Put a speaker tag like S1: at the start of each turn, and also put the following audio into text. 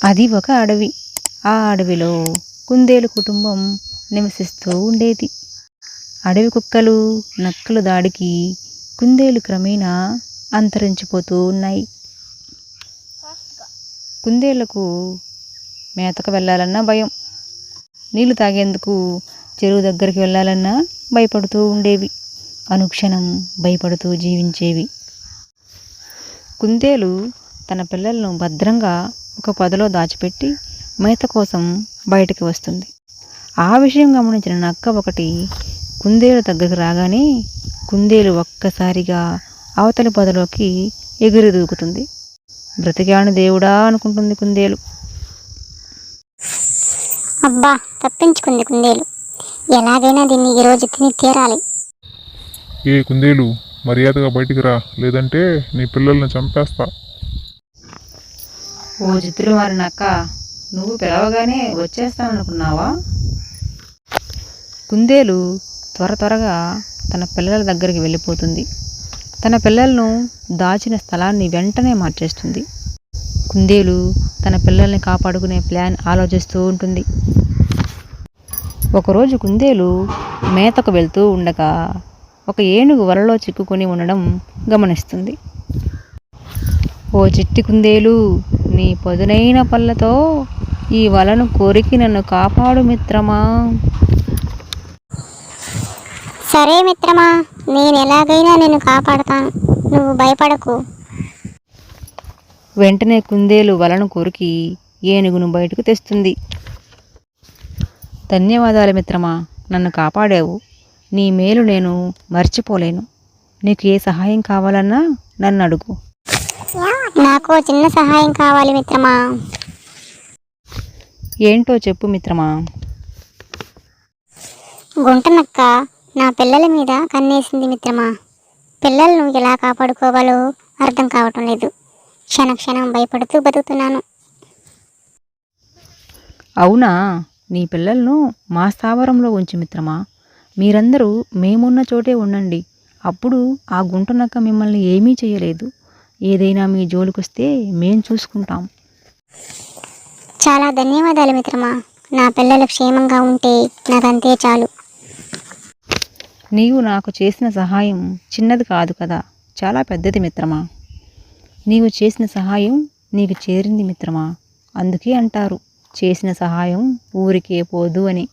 S1: అది ఒక అడవి. ఆ అడవిలో కుందేలు కుటుంబం నివసిస్తూ ఉండేది. అడవి కుక్కలు, నక్కలు దాడికి కుందేలు క్రమేణా అంతరించిపోతూ ఉన్నాయి. కుందేళ్లకు మేతకు వెళ్ళాలన్నా భయం, నీళ్లు తాగేందుకు చెరువు దగ్గరికి వెళ్ళాలన్నా భయపడుతూ ఉండేవి. అనుక్షణం భయపడుతూ జీవించేవి. కుందేలు తన పిల్లలను భద్రంగా ఒక పొదలో దాచిపెట్టి మేత కోసం బయటికి వస్తుంది. ఆ విషయం గమనించిన నక్క ఒకటి కుందేలు దగ్గరకు రాగానే కుందేలు ఒక్కసారిగా అవతలి పొదలోకి ఎగిరి దూకుతుంది. బ్రతికాను దేవుడా అనుకుంటుంది కుందేలు.
S2: అబ్బా, తప్పించుకుంది కుందేలు. ఎలాగైనా దీన్ని ఈరోజు తిని తీరాలి.
S3: ఏ కుందేలు, మర్యాదగా బయటికి రా, లేదంటే నీ పిల్లల్ని చంపేస్తా.
S1: ఓ జిత్తులు మారినక్క, నువ్వు పిలవగానే వచ్చేస్తాననుకున్నావా? కుందేలు త్వరగా తన పిల్లల దగ్గరికి వెళ్ళిపోతుంది. తన పిల్లలను దాచిన స్థలాన్ని వెంటనే మార్చేస్తుంది. కుందేలు తన పిల్లల్ని కాపాడుకునే ప్లాన్ ఆలోచిస్తూ ఉంటుంది. ఒకరోజు కుందేలు మేతకు వెళ్తూ ఉండగా ఒక ఏనుగు వలలో చిక్కుకొని ఉండడం గమనిస్తుంది. ఓ చిట్టి కుందేలు, నీ పదునైన పళ్ళతో ఈ వలను కొరికి నన్ను కాపాడు మిత్రమా.
S2: సరే మిత్రమా, నేను ఎలాగైనా నిన్ను కాపాడుతాను, నువ్వు భయపడకు.
S1: వెంటనే కుందేలు వలను కొరికి ఏనుగును బయటకు తెస్తుంది. ధన్యవాదాలు మిత్రమా, నన్ను కాపాడావు. నీ మేలు నేను మర్చిపోలేను. నీకు ఏ సహాయం కావాలన్నా నన్ను అడుగు.
S2: నాకు చిన్న సహాయం కావాలి మిత్రమా.
S1: ఏంటో చెప్పు మిత్రమా.
S2: గుంటనక్క నా పిల్లల మీద కన్నేసింది మిత్రమా. పిల్లలను ఎలా కాపాడుకోవాలో అర్థం కావటం లేదు. క్షణక్షణం భయపడుతూ బతుకుతున్నాను.
S1: అవునా, నీ పిల్లలను మా స్థావరంలో ఉంచు మిత్రమా. మీరందరూ మేమున్న చోటే ఉండండి. అప్పుడు ఆ గుంటనక్క మిమ్మల్ని ఏమీ చేయలేదు. ఏదైనా మీ జోలికొస్తే మేం చూసుకుంటాం.
S2: చాలా ధన్యవాదాలు మిత్రమా. నా పిల్లలు క్షేమంగా ఉంటే నాకంతే చాలు.
S1: నీవు నాకు చేసిన సహాయం చిన్నది కాదు కదా, చాలా పెద్దది మిత్రమా. నీవు చేసిన సహాయం నీకు చేరింది మిత్రమా. అందుకే అంటారు, చేసిన సహాయం ఊరికే పోదు అని.